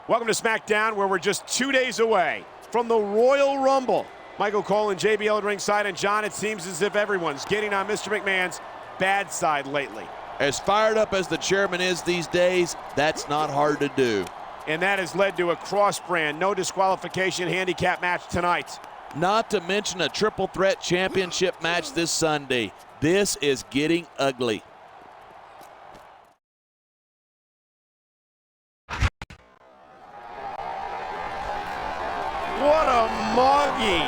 Welcome to Smackdown, where we're just 2 days away from the Royal Rumble. Michael Cole and JBL at ringside, and John, it seems as if everyone's getting on Mr. McMahon's bad side lately. As fired up as the chairman is these days, that's not hard to do. And that has led to a cross-brand, no disqualification handicap match tonight. Not to mention a triple threat championship match this Sunday. This is getting ugly. What a muggy.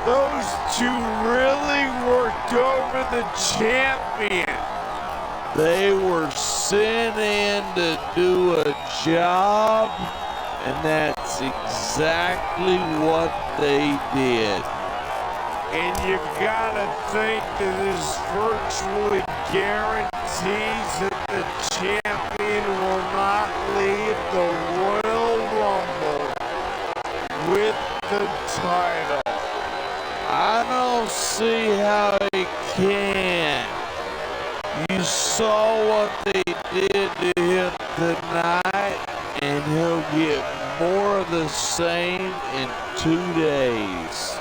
Those two really worked over the champion. They were sent in to do a job, and that's exactly what they did. And you gotta think that this virtually guarantees that the champion will not leave the Royal Rumble with the title. I don't see how he can. You saw what they did to him tonight, and he'll get more of the same in 2 days.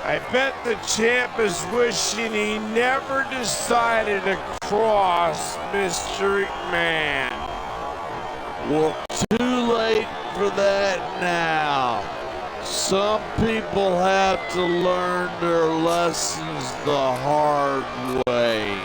I bet the champ is wishing he never decided to cross Mr. McMahon. Well, too late for that now. Some people have to learn their lessons the hard way.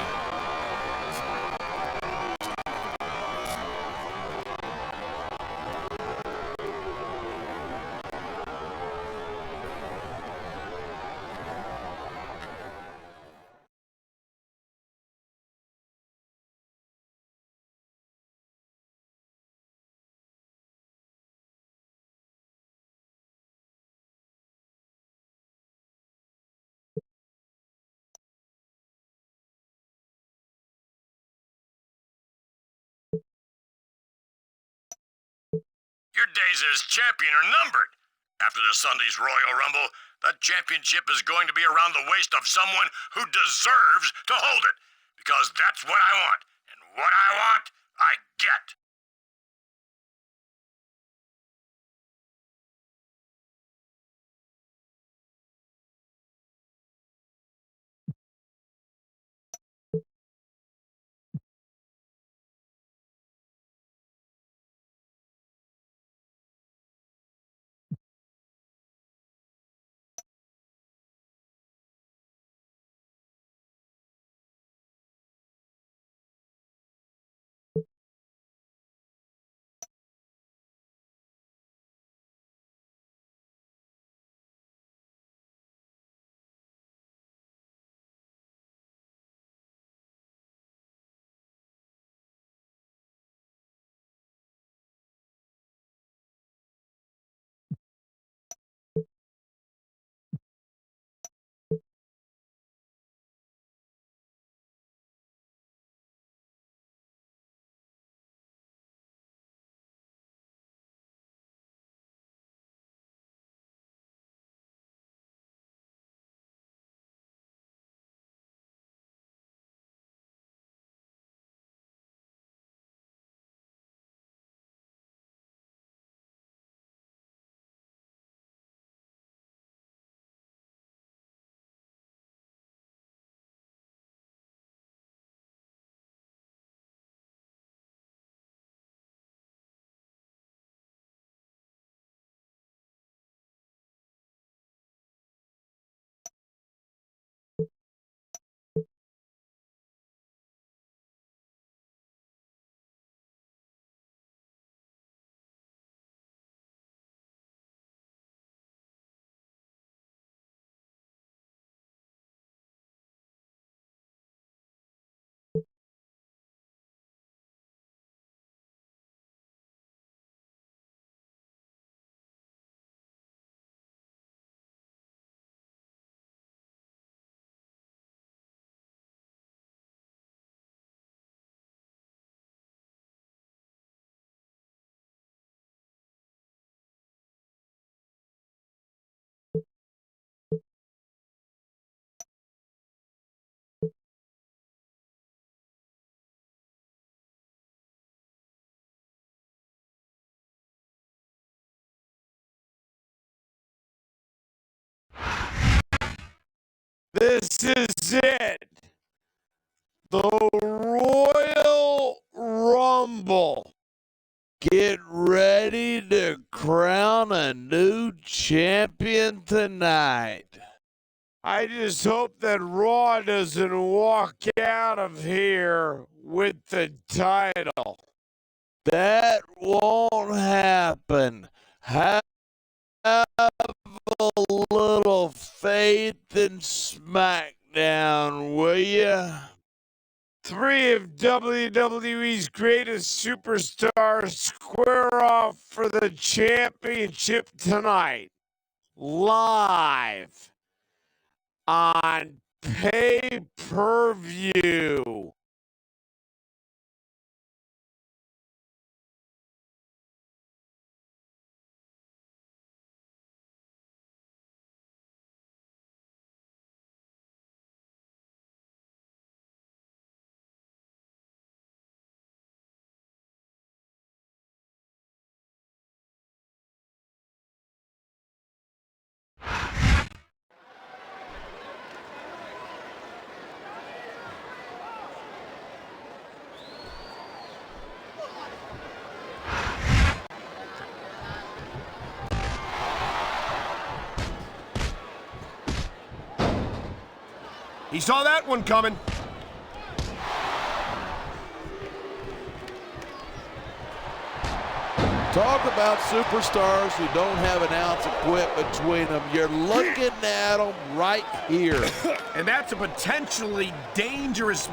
Your days as champion are numbered. After the Sunday's Royal Rumble, the championship is going to be around the waist of someone who deserves to hold it. Because that's what I want. And what I want, I get. This is it. The Royal Rumble. Get ready to crown a new champion tonight. I just hope that Raw doesn't walk out of here with the title. That won't happen. Have a little faith in Smackdown, will ya? 3 of WWE's greatest superstars square off for the championship tonight. Live on pay-per-view. He saw that one coming. Talk about superstars who don't have an ounce of quit between them. You're looking at them right here. And that's a potentially dangerous...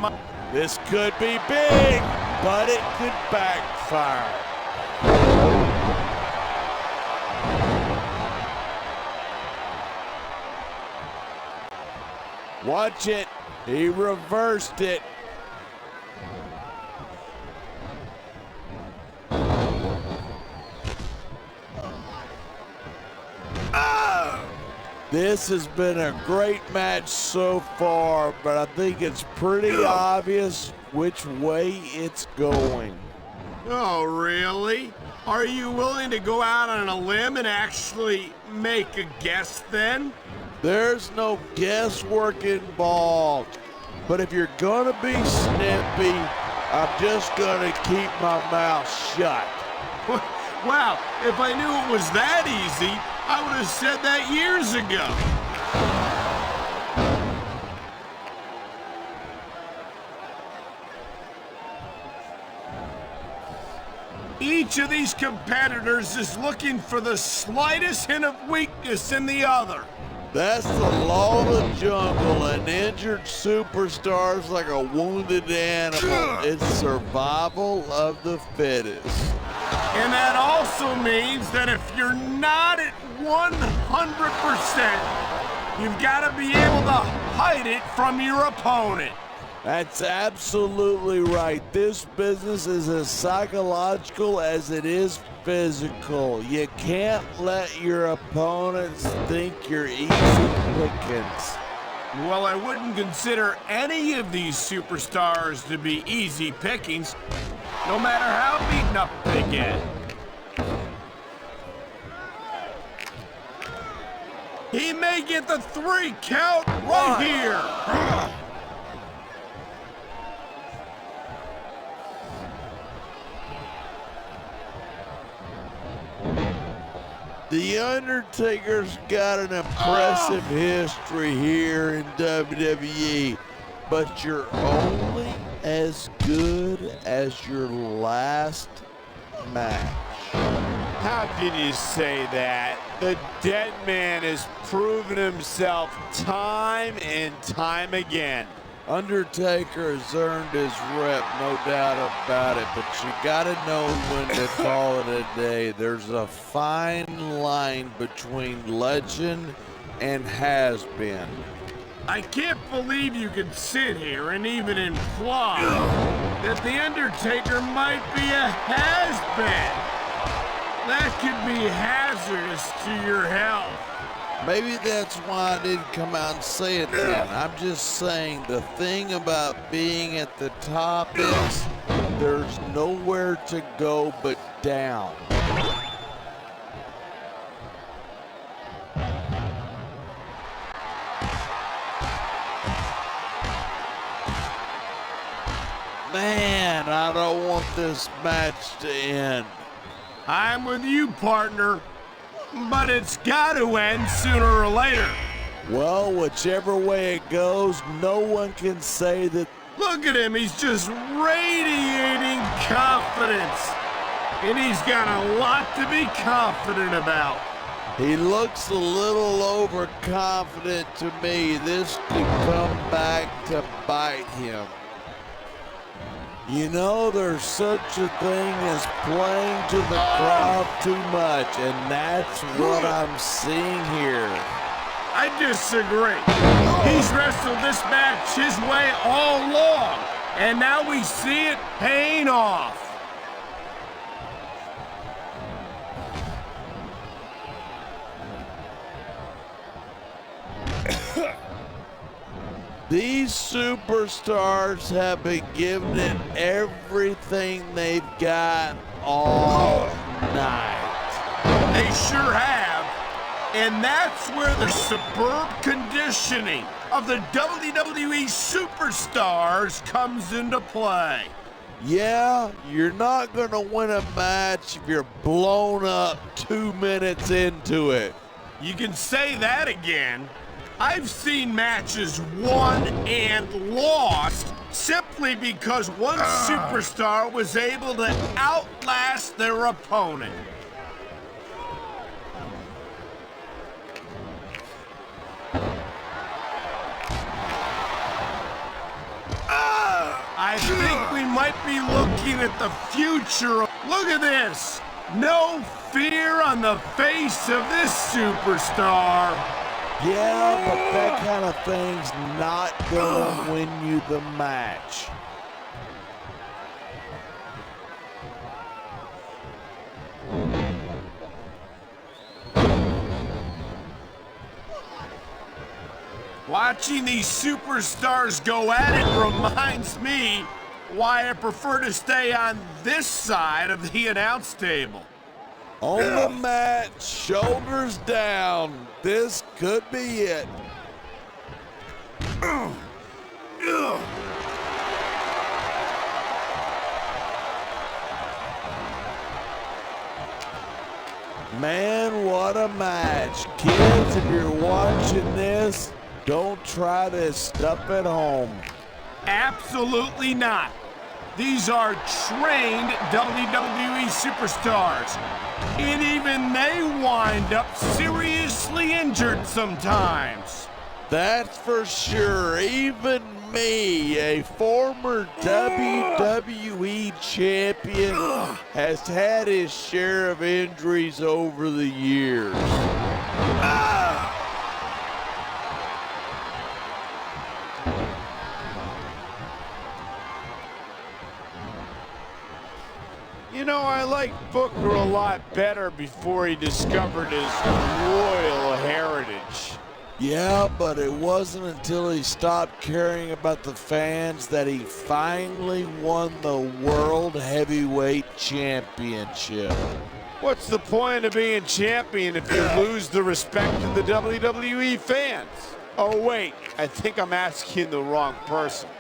This could be big, but it could backfire. Watch it. He reversed it. This has been a great match so far, but I think it's pretty obvious which way it's going. Oh, really? Are you willing to go out on a limb and actually make a guess then? There's no guesswork involved, but if you're gonna be snippy, I'm just gonna keep my mouth shut. Wow, if I knew it was that easy, I would have said that years ago. Each of these competitors is looking for the slightest hint of weakness in the other. That's the law of the jungle, and injured superstars like a wounded animal. It's survival of the fittest. And that also means that if you're not at 100%, you've got to be able to hide it from your opponent. That's absolutely right. This business is as psychological as it is physical. You can't let your opponents think you're easy pickings. Well, I wouldn't consider any of these superstars to be easy pickings, no matter how beaten up they get. He may get the 3 count right here. The Undertaker's got an impressive history here in WWE, but you're only as good as your last match. How can you say that? The dead man has proven himself time and time again. Undertaker has earned his rep, no doubt about it, but you gotta know when to call it a day. There's a fine line between legend and has-been. I can't believe you could sit here and even imply that The Undertaker might be a has-been. That could be hazardous to your health. Maybe that's why I didn't come out and say it then. I'm just saying the thing about being at the top is there's nowhere to go but down. Man, I don't want this match to end. I'm with you, partner. But it's got to end sooner or later. Well, whichever way it goes, no one can say that. Look at him, he's just radiating confidence. And he's got a lot to be confident about. He looks a little overconfident to me. This could come back to bite him. You know, there's such a thing as playing to the crowd too much, and that's what I'm seeing here. I disagree. He's wrestled this match his way all along, and now we see it paying off. These superstars have been giving it everything they've got all night. They sure have. And that's where the superb conditioning of the WWE superstars comes into play. Yeah, you're not going to win a match if you're blown up 2 minutes into it. You can say that again. I've seen matches won and lost simply because one superstar was able to outlast their opponent. I think we might be looking at the future. Look at this. No fear on the face of this superstar. Yeah, but that kind of thing's not gonna win you the match. Watching these superstars go at it reminds me why I prefer to stay on this side of the announce table. On the mat, shoulders down. This could be it. Man, what a match. Kids, if you're watching this, don't try this stuff at home. Absolutely not. These are trained WWE superstars, and even they wind up seriously injured sometimes. That's for sure. Even me, a former WWE champion, has had his share of injuries over the years. You know, I liked Booker a lot better before he discovered his royal heritage. Yeah, but it wasn't until he stopped caring about the fans that he finally won the World Heavyweight Championship. What's the point of being champion if you lose the respect of the WWE fans? Oh, wait, I think I'm asking the wrong person.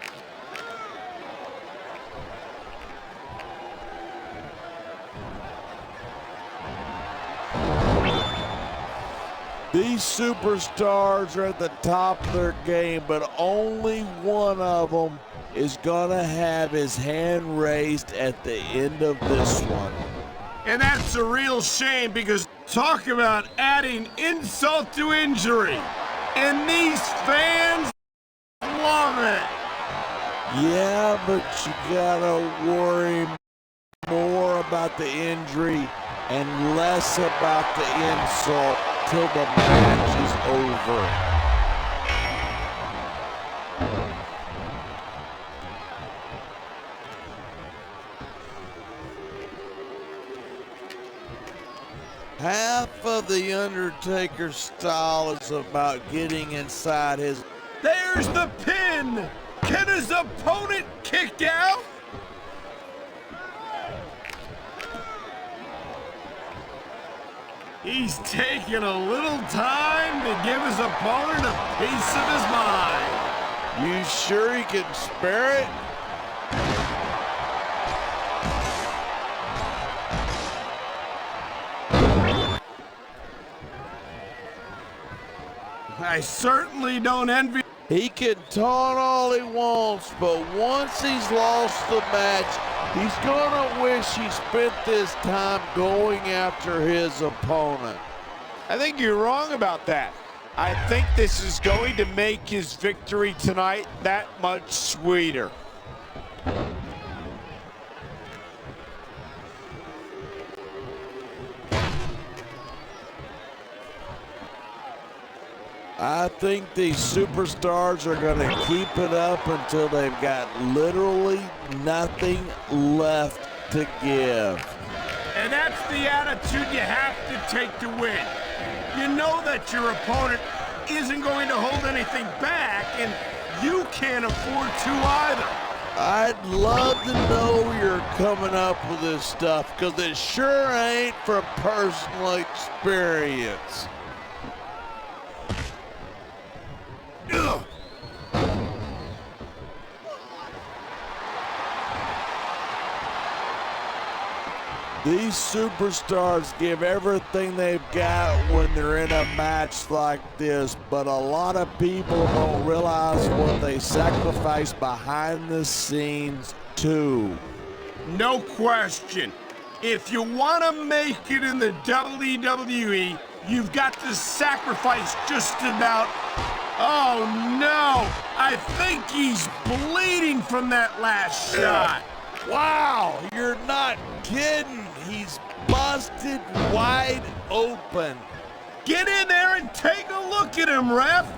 These superstars are at the top of their game, but only one of them is gonna have his hand raised at the end of this one. And that's a real shame, because talk about adding insult to injury. And these fans love it. Yeah, but you gotta worry more about the injury and less about the insult till the match is over. Half of the Undertaker's style is about getting inside his... There's the pin! Can his opponent kick out? He's taking a little time to give his opponent a piece of his mind. You sure he can spare it? I certainly don't envy. He can taunt all he wants, but once he's lost the match, he's gonna wish he spent this time going after his opponent. I think you're wrong about that. I think this is going to make his victory tonight that much sweeter. I think these superstars are going to keep it up until they've got literally nothing left to give. And that's the attitude you have to take to win. You know that your opponent isn't going to hold anything back, and you can't afford to either. I'd love to know you're coming up with this stuff, because it sure ain't from personal experience. These superstars give everything they've got when they're in a match like this, but a lot of people don't realize what they sacrifice behind the scenes too. No question. If you want to make it in the WWE, you've got to sacrifice just about... Oh no! I think he's bleeding from that last shot. Wow, you're not kidding. He's busted wide open. Get in there and take a look at him, ref.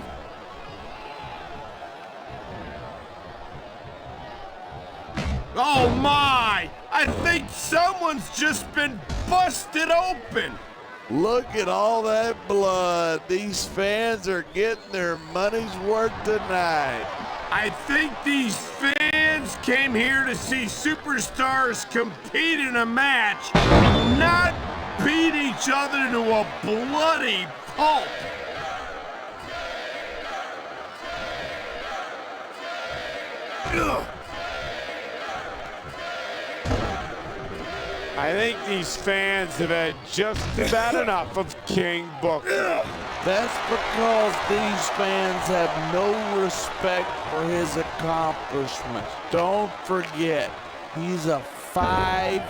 Oh my! I think someone's just been busted open. Look at all that blood. These fans are getting their money's worth tonight. I think these fans came here to see superstars compete in a match, not beat each other to a bloody pulp. Ugh. I think these fans have had just about enough of King Booker. That's because these fans have no respect for his accomplishments. Don't forget, he's a 5-time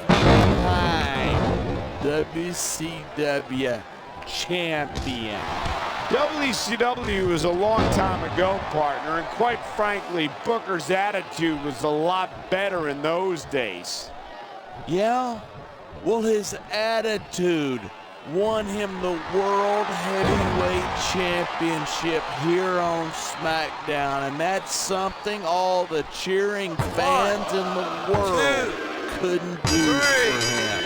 WCW champion. WCW was a long time ago, partner, and quite frankly, Booker's attitude was a lot better in those days. Yeah? Well, his attitude won him the World Heavyweight Championship here on Smackdown, and that's something all the cheering fans in the world couldn't do for him.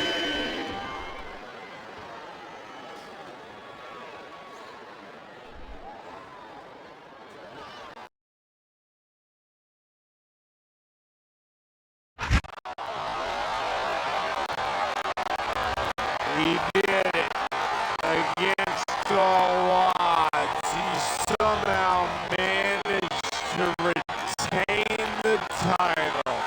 He did it against all odds. He somehow managed to retain the title.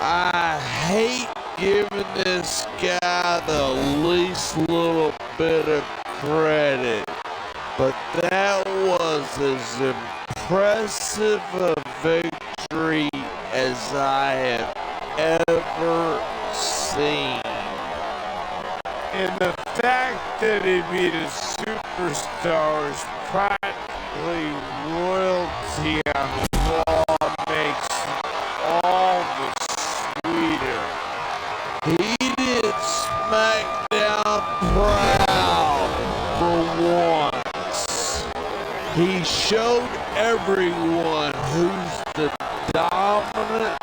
I hate giving this guy the least little bit of credit, but that was as impressive a victory as I have ever seen. And the fact that he beat a superstar is practically royalty on Raw makes all the sweeter. He did SmackDown proud for once. He showed everyone who's the dominant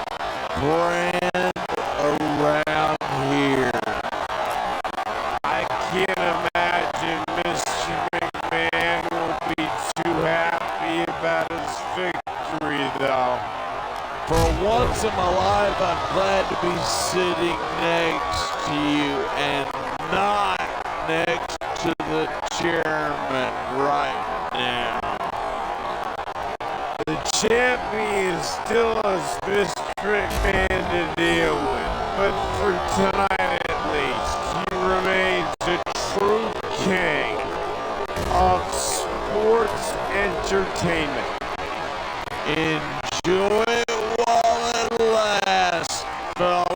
brand around here. I can't imagine Mr. McMahon will be too happy about his victory, though. For once in my life, I'm glad to be sitting next to you and not next to the chairman right now. The champion still has Mr. McMahon to deal with, but for tonight at least, he remains a true king of sports entertainment. Enjoy it while it lasts, fella.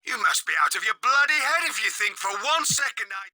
You must be out of your bloody head if you think for 1 second I...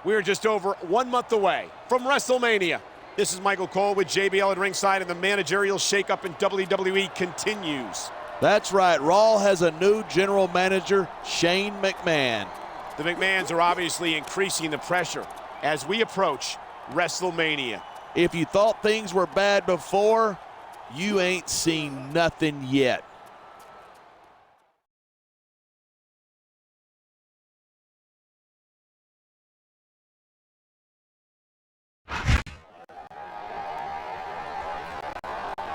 We're just over 1 month away from WrestleMania. This is Michael Cole with JBL at ringside, and the managerial shakeup in WWE continues. That's right. Raw has a new general manager, Shane McMahon. The McMahons are obviously increasing the pressure as we approach WrestleMania. If you thought things were bad before, you ain't seen nothing yet.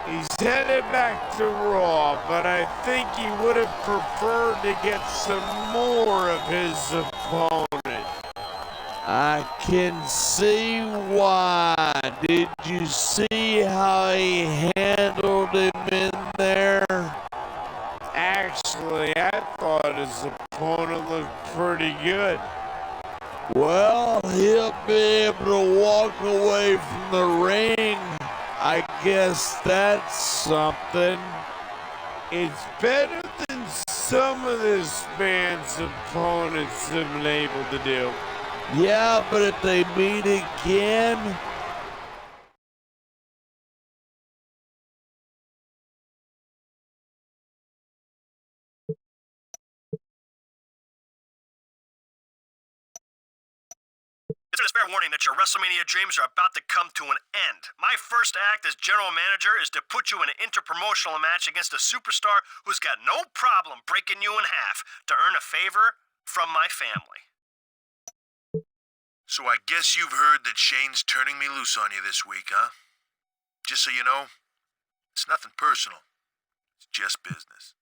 He's headed back to Raw, but I think he would have preferred to get some more of his opponent. I can see why. Did you see how he handled him in there? Actually, I thought his opponent looked pretty good. Well, he'll be able to walk away from the ring. I guess that's something. It's better than some of this man's opponents have been able to do. Yeah, but if they meet again, It's a fair warning that your WrestleMania dreams are about to come to an end. My first act as general manager is to put you in an interpromotional match against a superstar who's got no problem breaking you in half to earn a favor from my family. So I guess you've heard that Shane's turning me loose on you this week, huh? Just so you know, it's nothing personal. It's just business.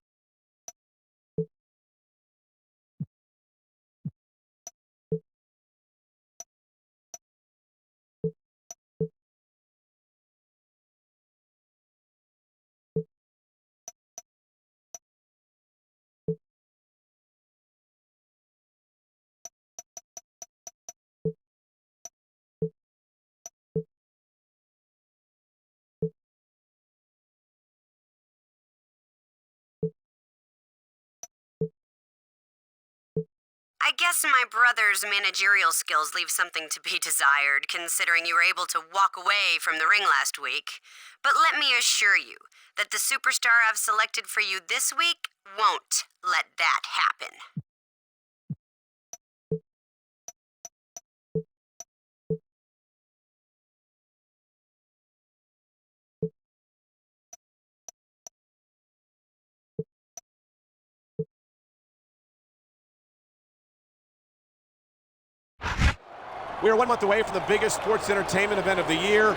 I guess my brother's managerial skills leave something to be desired, considering you were able to walk away from the ring last week. But let me assure you that the superstar I've selected for you this week won't let that happen. We are 1 month away from the biggest sports entertainment event of the year,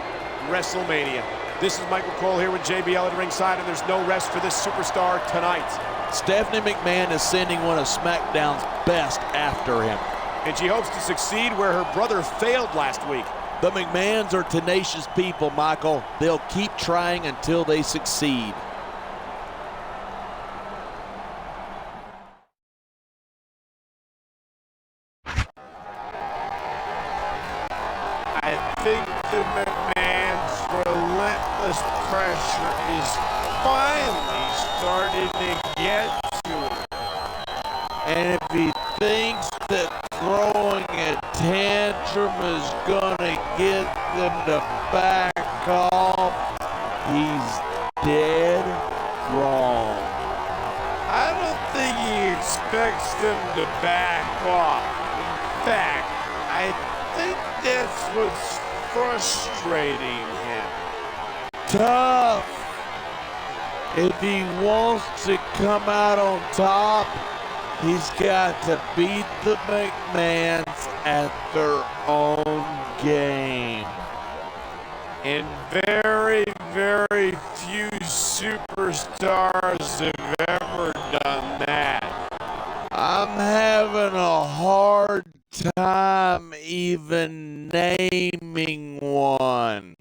WrestleMania. This is Michael Cole here with JBL at ringside, and there's no rest for this superstar tonight. Stephanie McMahon is sending one of SmackDown's best after him. And she hopes to succeed where her brother failed last week. The McMahons are tenacious people, Michael. They'll keep trying until they succeed. I think the McMahon's relentless pressure is finally starting to get to him. And if he thinks that throwing a tantrum is gonna get them to back off, he's dead wrong. I don't think he expects them to back off. In fact, I think that's what's frustrating him. Tough. If he wants to come out on top, he's got to beat the McMahons at their own game. And very, very few superstars have ever done that. I'm having a hard time even naming one.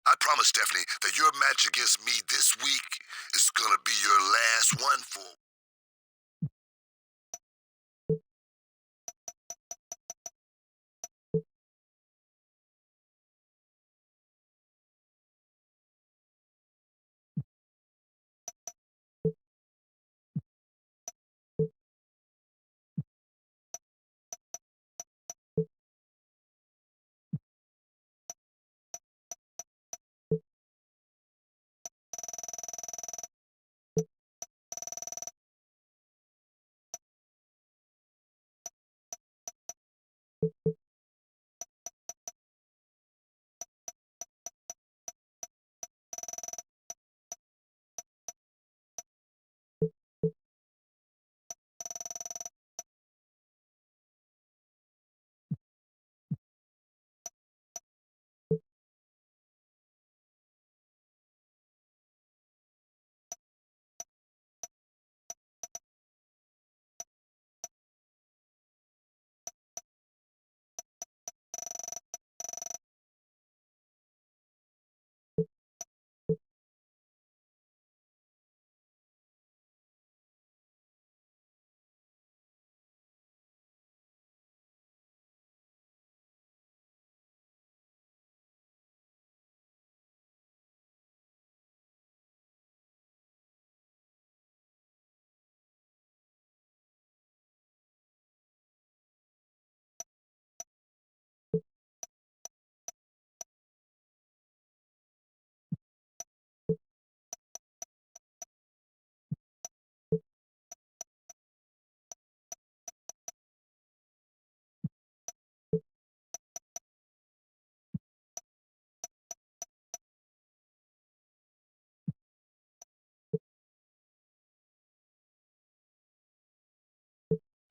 I promise, Stephanie, that your match against me this week is gonna be your last one for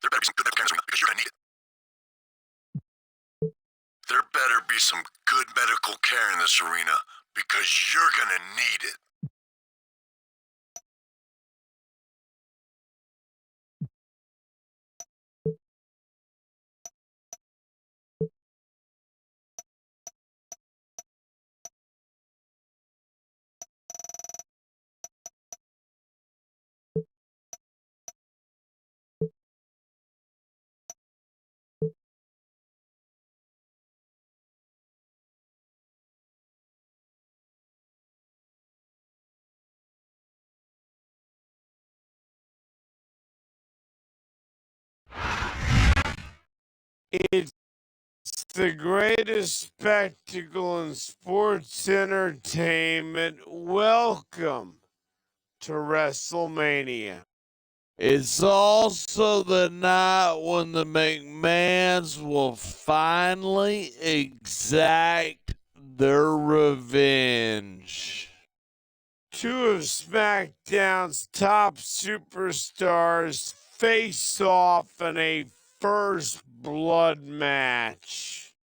There better be some good medical care in this arena because you're gonna need it. There better be some good medical care in this arena because you're gonna need it. It's the greatest spectacle in sports entertainment. Welcome to WrestleMania. It's also the night when the McMahons will finally exact their revenge. Two of SmackDown's top superstars face off in a first blood match.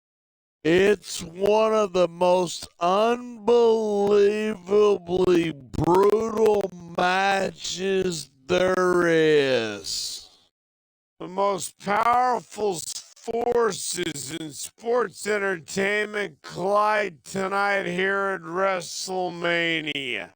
It's one of the most unbelievably brutal matches there is. The most powerful forces in sports entertainment collide tonight here at WrestleMania.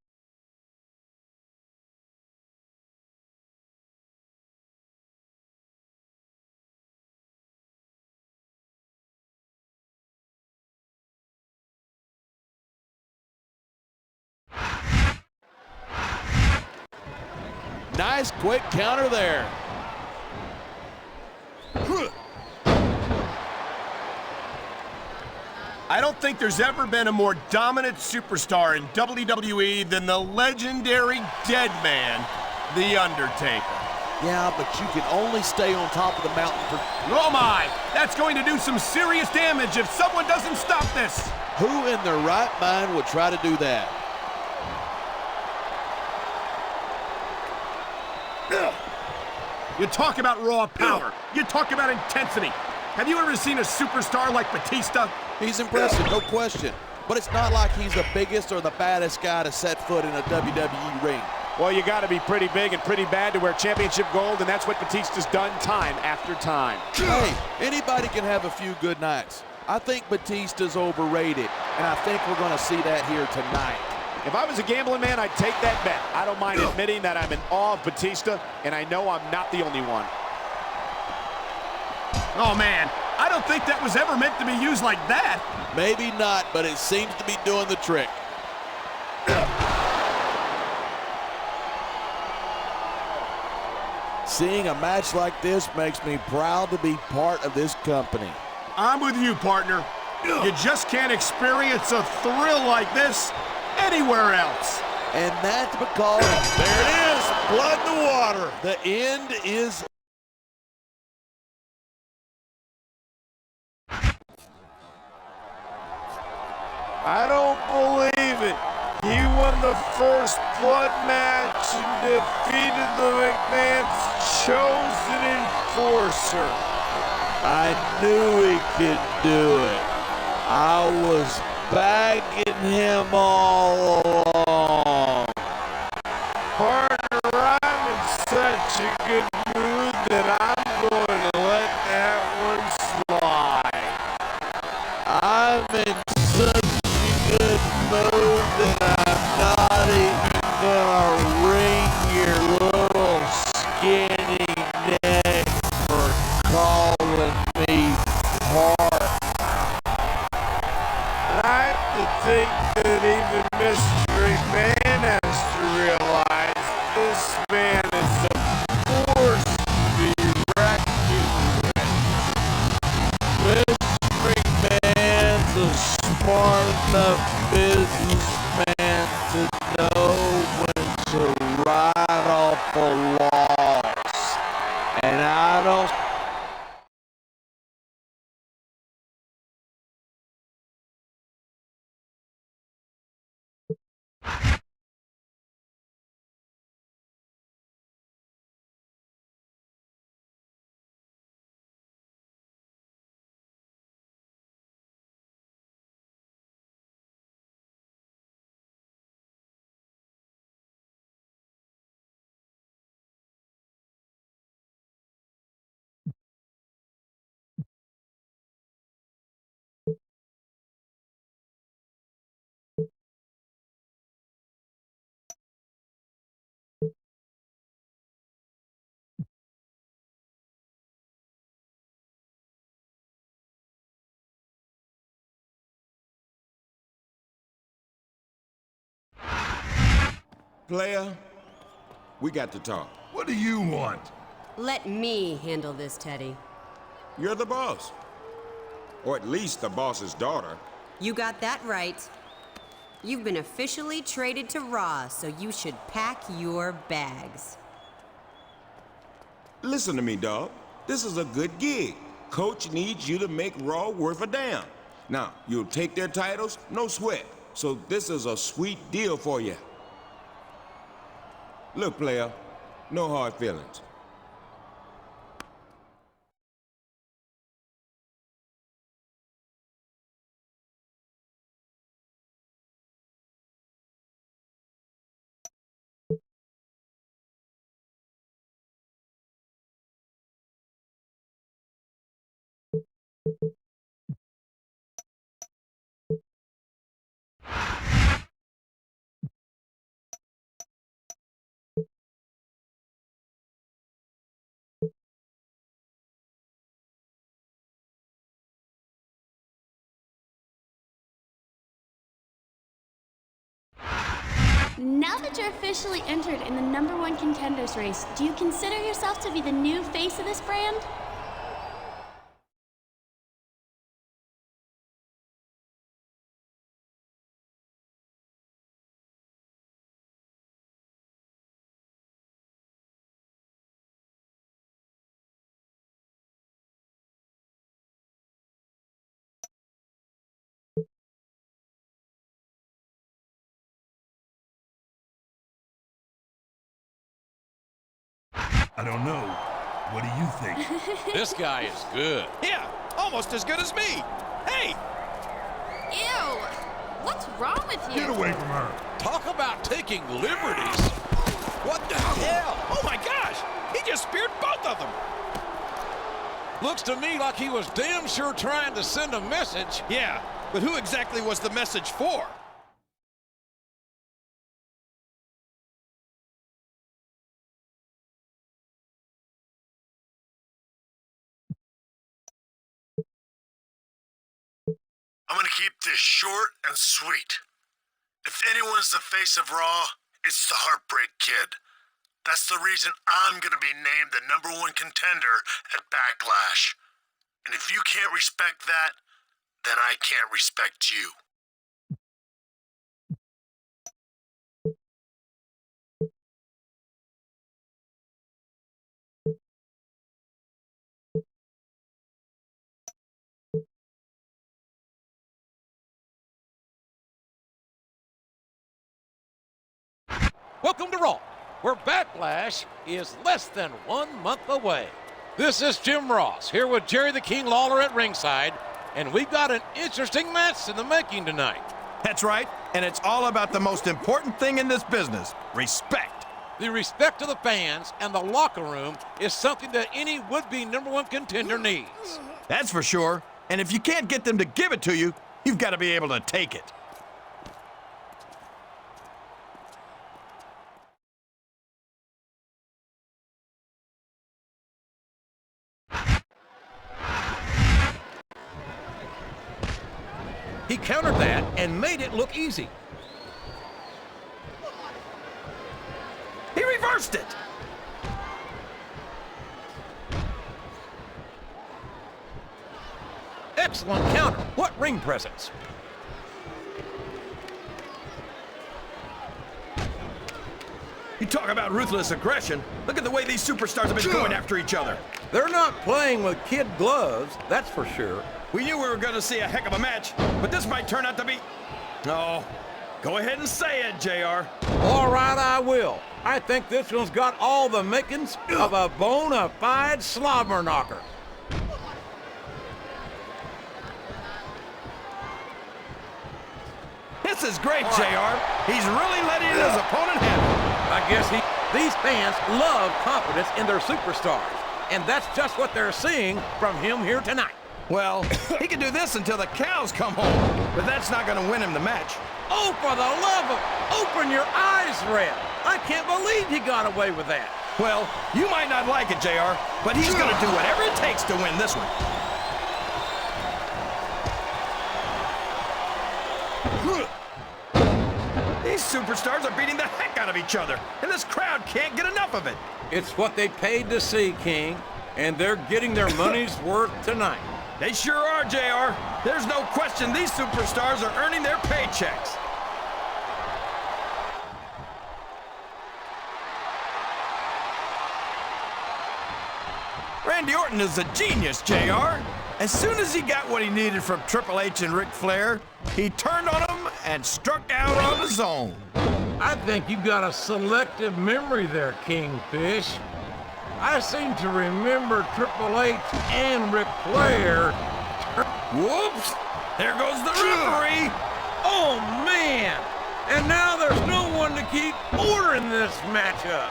Nice quick counter there. I don't think there's ever been a more dominant superstar in WWE than the legendary dead man, The Undertaker. Yeah, but you can only stay on top of the mountain for... Oh my! That's going to do some serious damage if someone doesn't stop this! Who in their right mind would try to do that? You talk about raw power. You talk about intensity. Have you ever seen a superstar like Batista? He's impressive, no question. But it's not like he's the biggest or the baddest guy to set foot in a WWE ring. Well, you got to be pretty big and pretty bad to wear championship gold, and that's what Batista's done time after time. Hey, anybody can have a few good nights. I think Batista's overrated, and I think we're going to see that here tonight. If I was a gambling man, I'd take that bet. I don't mind admitting that I'm in awe of Batista, and I know I'm not the only one. Oh man, I don't think that was ever meant to be used like that. Maybe not, but it seems to be doing the trick. Seeing a match like this makes me proud to be part of this company. I'm with you, partner. You just can't experience a thrill like this anywhere else. And that's because there it is, blood in the water. The end is... I don't believe it. He won the first blood match and defeated the McMahon's chosen enforcer. I knew he could do it. I was backing him all along. Partner, I'm in such a good mood that I'm going to let that one slide. I'm in such a good mood that I'm not even gonna wring your little skinny neck for calling me part. And I have to think that even Mystery Man has to realize this man is a force to be reckoned with. Mystery Man's a smart enough businessman to know when to write off a loss. And I don't Player, we got to talk. What do you want? Let me handle this, Teddy. You're the boss. Or at least the boss's daughter. You got that right. You've been officially traded to Raw, so you should pack your bags. Listen to me, dawg. This is a good gig. Coach needs you to make Raw worth a damn. Now, you'll take their titles, no sweat. So this is a sweet deal for you. Look, player, no hard feelings. Now that you're officially entered in the #1 contenders race, do you consider yourself to be the new face of this brand? I don't know. What do you think? This guy is good. Yeah, almost as good as me. Hey! Ew! What's wrong with you? Get away from her. Talk about taking liberties. What the hell? Oh my gosh! He just speared both of them! Looks to me like he was damn sure trying to send a message. Yeah, but who exactly was the message for? I'm gonna keep this short and sweet. If anyone's the face of Raw, it's the Heartbreak Kid. That's the reason I'm gonna be named the #1 contender at Backlash. And if you can't respect that, then I can't respect you. Welcome to Raw, where Backlash is less than 1 month away. This is Jim Ross, here with Jerry the King Lawler at ringside, and we've got an interesting match in the making tonight. That's right, and it's all about the most important thing in this business, respect. The respect of the fans and the locker room is something that any would-be #1 contender needs. That's for sure, and if you can't get them to give it to you, you've got to be able to take it. He countered that and made it look easy. He reversed it! Excellent counter. What ring presence. You talk about ruthless aggression. Look at the way these superstars have been going after each other. They're not playing with kid gloves, that's for sure. We knew we were going to see a heck of a match, but this might turn out to be... No. Go ahead and say it, JR. All right, I will. I think this one's got all the makings of a bona fide slobber knocker. This is great, JR. He's really letting his opponent have it. I guess these fans love confidence in their superstars, and that's just what they're seeing from him here tonight. Well, he can do this until the cows come home, but that's not going to win him the match. Oh, for the love of... Open your eyes, Red. I can't believe he got away with that. Well, you might not like it, JR, but he's going to do whatever it takes to win this one. These superstars are beating the heck out of each other, and this crowd can't get enough of it. It's what they paid to see, King, and they're getting their money's worth tonight. They sure are, JR. There's no question these superstars are earning their paychecks. Randy Orton is a genius, JR. As soon as he got what he needed from Triple H and Ric Flair, he turned on him and struck out on his own. I think you've got a selective memory there, Kingfish. I seem to remember Triple H and Ric Flair. Whoops! There goes the referee! Oh, man! And now there's no one to keep order in this matchup.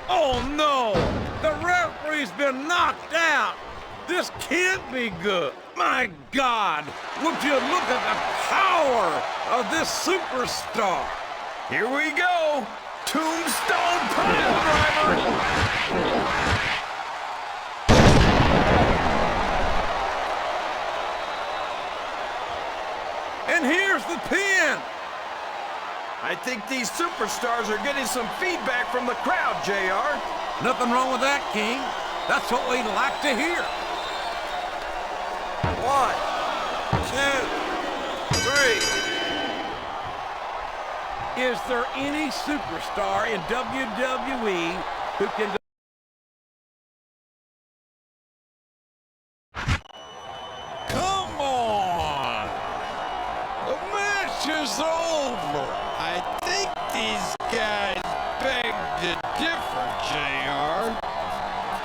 Oh, no! The referee's been knocked out! This can't be good! My God! Would you look at the power of this superstar? Here we go! Tombstone pile driver! And here's the pin! I think these superstars are getting some feedback from the crowd, JR. Nothing wrong with that, King. That's what we like to hear. 1, 2, 3. Is there any superstar in WWE who can... Come on! The match is over. I think these guys beg to differ, JR.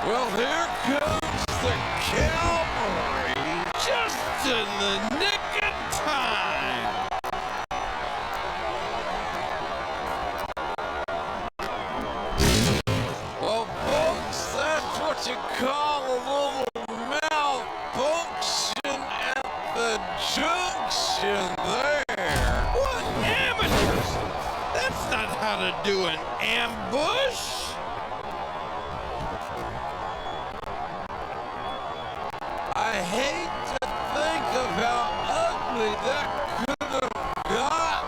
Well, here comes the cavalry, just in the nick of time. Well, folks, that's what you call a little malfunction at the junction there. What amateurs? That's not how to do an ambush. I hate to think of how ugly that could have got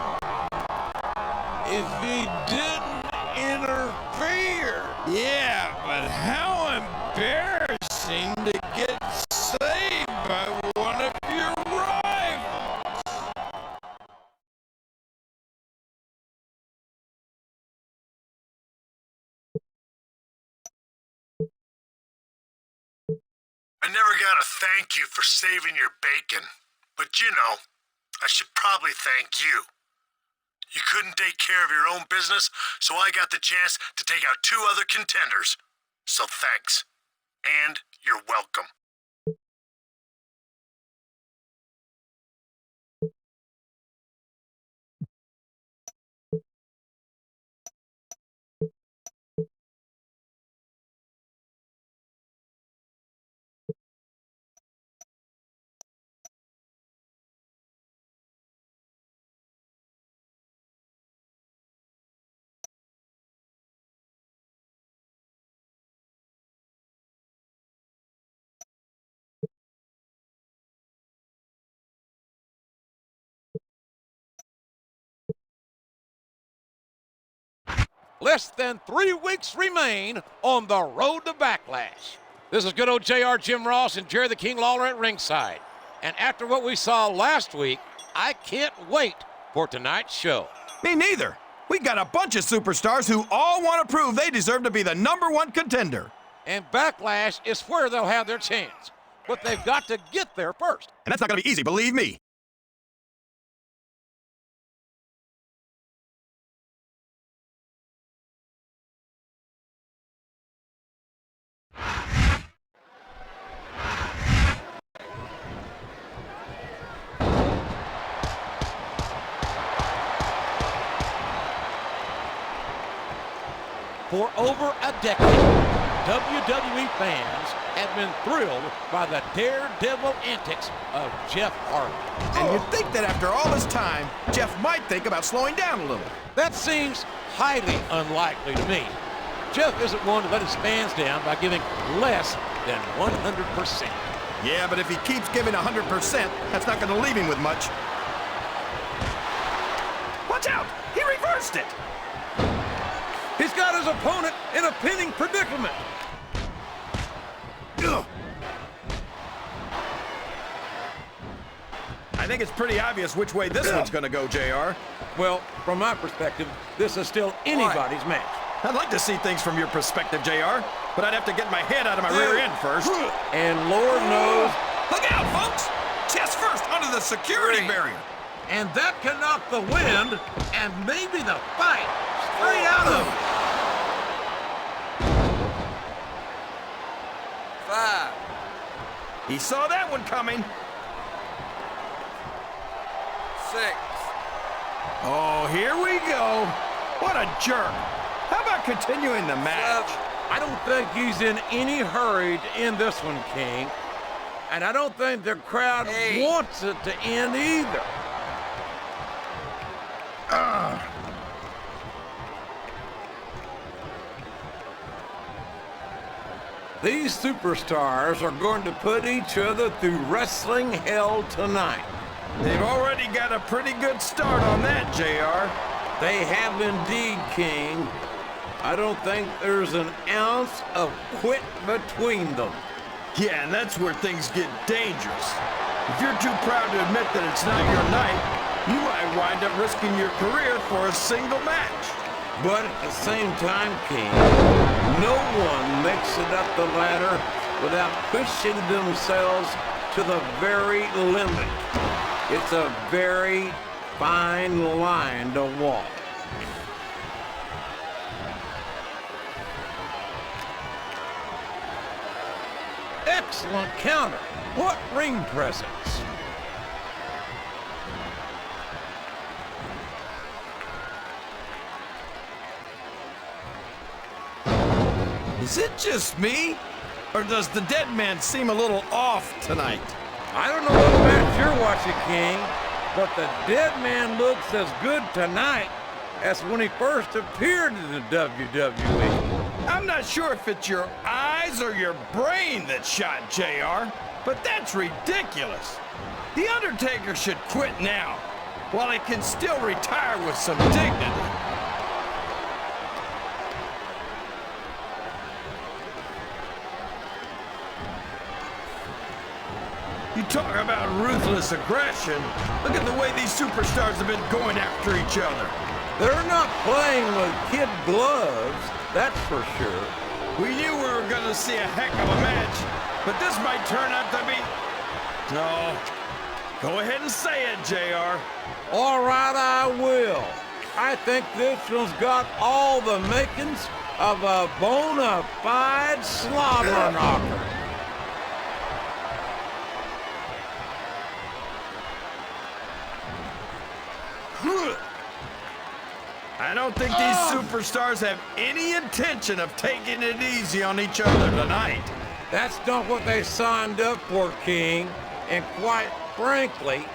if he didn't interfere. Yeah, but how embarrassing to get saved by one of your rivals. I never got to thank you for saving your bacon. But you know, I should probably thank you. You couldn't take care of your own business, so I got the chance to take out 2 other contenders. So thanks. And you're welcome. Less than 3 weeks remain on the road to Backlash. This is good old JR, Jim Ross, and Jerry the King Lawler at ringside. And after what we saw last week, I can't wait for tonight's show. Me neither. We got a bunch of superstars who all want to prove they deserve to be the #1 contender. And Backlash is where they'll have their chance. But they've got to get there first. And that's not going to be easy, believe me. For over a decade, WWE fans have been thrilled by the daredevil antics of Jeff Hardy. And you'd think that after all this time, Jeff might think about slowing down a little. That seems highly unlikely to me. Jeff isn't one to let his fans down by giving less than 100%. Yeah, but if he keeps giving 100%, that's not going to leave him with much. forced it. He's got his opponent in a pinning predicament. Ugh. I think it's pretty obvious which way this one's gonna go, JR. Well, from my perspective, this is still anybody's match. I'd like to see things from your perspective, JR, but I'd have to get my head out of my rear end first. And Lord knows, Look out, folks! Chest first under the security barrier. and that can knock the wind and maybe the fight straight out of him. 5. He saw that one coming. 6. Oh, here we go. What a jerk. How about continuing the match? I don't think he's in any hurry to end this one, King. And I don't think the crowd wants it to end either. These superstars are going to put each other through wrestling hell tonight. They've already got a pretty good start on that, JR. They have indeed, King. I don't think there's an ounce of quit between them. Yeah, and that's where things get dangerous. If you're too proud to admit that it's not your night, you might wind up risking your career for a single match. But at the same time, King, no one makes it up the ladder without pushing themselves to the very limit. It's a very fine line to walk. Excellent counter. What ring presence. Is it just me? Or does the dead man seem a little off tonight? I don't know what match you're watching, King, but the dead man looks as good tonight as when he first appeared in the WWE. I'm not sure if it's your eyes or your brain that shot JR, but that's ridiculous. The Undertaker should quit now, while he can still retire with some dignity. You talk about ruthless aggression. Look at the way these superstars have been going after each other. They're not playing with kid gloves, that's for sure. We knew we were going to see a heck of a match, but this might turn out to be... No. Go ahead and say it, JR. All right, I will. I think this one's got all the makings of a bona fide slobber knocker. I don't think these superstars have any intention of taking it easy on each other tonight. That's not what they signed up for, King. And quite frankly,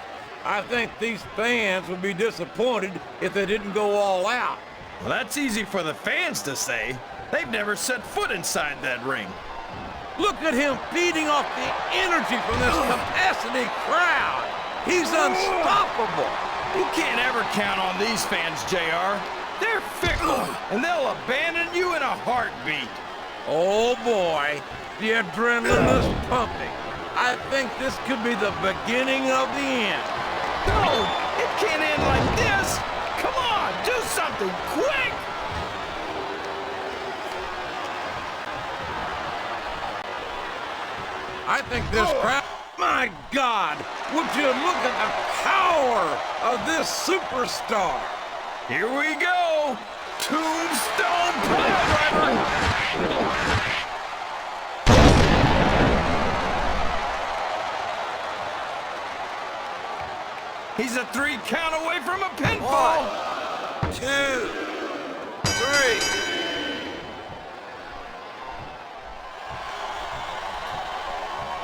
I think these fans would be disappointed if they didn't go all out. Well, that's easy for the fans to say. They've never set foot inside that ring. Look at him feeding off the energy from this capacity crowd. He's unstoppable. You can't ever count on these fans, JR. They're fickle, and they'll abandon you in a heartbeat. Oh boy, the adrenaline is pumping. I think this could be the beginning of the end. No, it can't end like this. Come on, do something quick. I think this crowd... My God, would you look at the power of this superstar? Here we go. Tombstone Piledriver. He's a 3 count away from a pinfall. 1, 2, 3.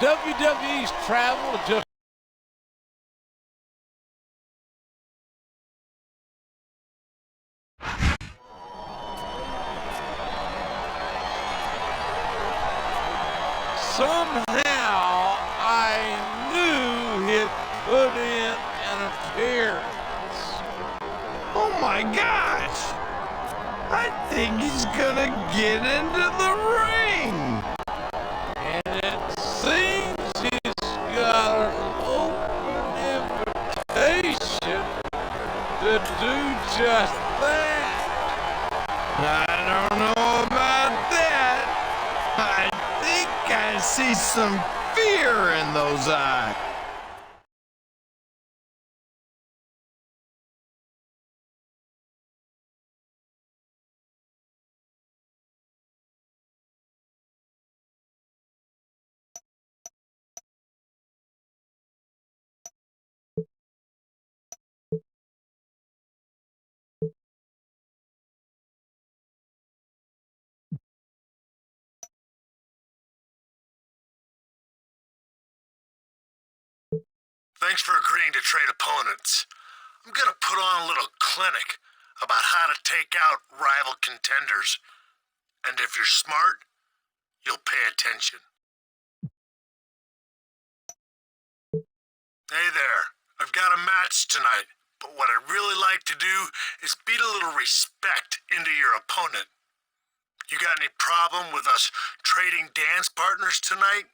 WWE's travel just somehow I knew he'd put in an appearance. Oh my gosh! I think he's gonna get into the ring. And it seems he's got an open invitation to do just that. I don't know about that. I think I see some fear in those eyes. Thanks for agreeing to trade opponents. I'm gonna put on a little clinic about how to take out rival contenders. And if you're smart, you'll pay attention. Hey there, I've got a match tonight, but what I'd really like to do is beat a little respect into your opponent. You got any problem with us trading dance partners tonight?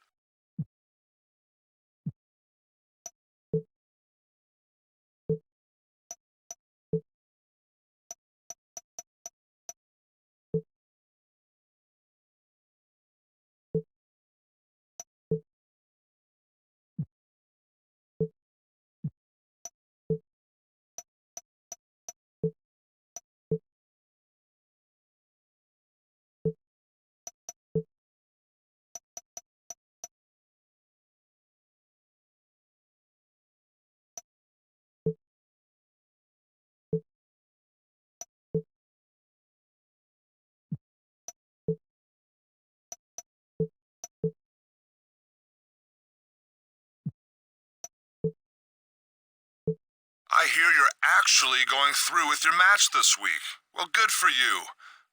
I hear you're actually going through with your match this week. Well, good for you.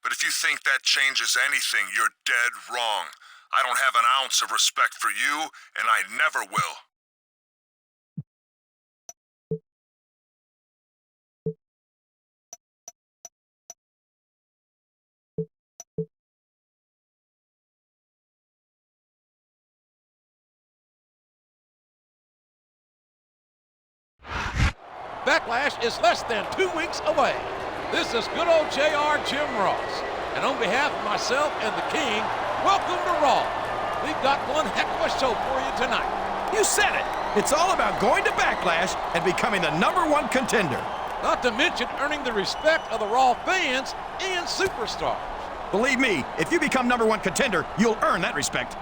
But if you think that changes anything, you're dead wrong. I don't have an ounce of respect for you, and I never will. Backlash is less than 2 weeks away. This is good old JR Jim Ross. And on behalf of myself and the King, welcome to Raw. We've got one heck of a show for you tonight. You said it. It's all about going to Backlash and becoming the #1 contender. Not to mention earning the respect of the Raw fans and superstars. Believe me, if you become #1 contender, you'll earn that respect.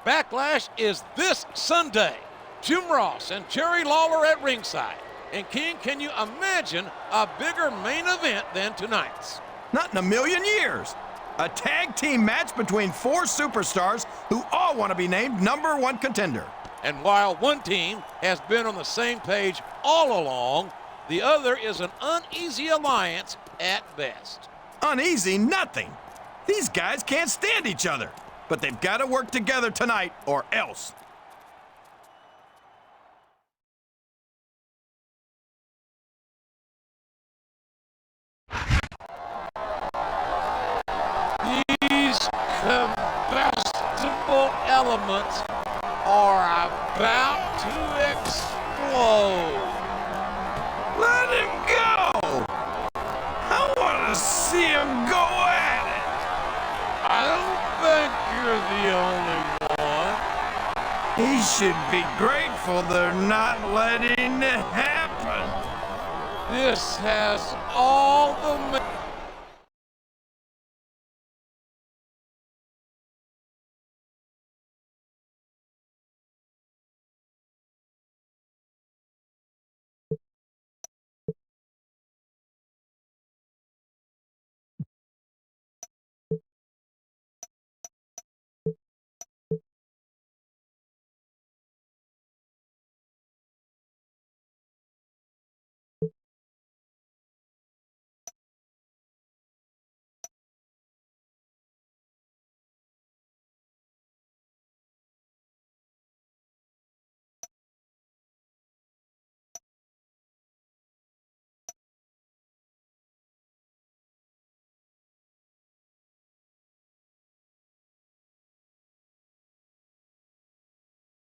Backlash is this Sunday. Jim Ross and Jerry Lawler at ringside. And King, can you imagine a bigger main event than tonight's? Not in a million years. A tag team match between 4 superstars who all want to be named #1 contender. And while one team has been on the same page all along, the other is an uneasy alliance at best. Uneasy nothing. These guys can't stand each other. But they've got to work together tonight or else. These combustible elements are about to explode. Let him go. I want to see him go at it. I don't think you're the only one. He should be grateful they're not letting it happen. This has all the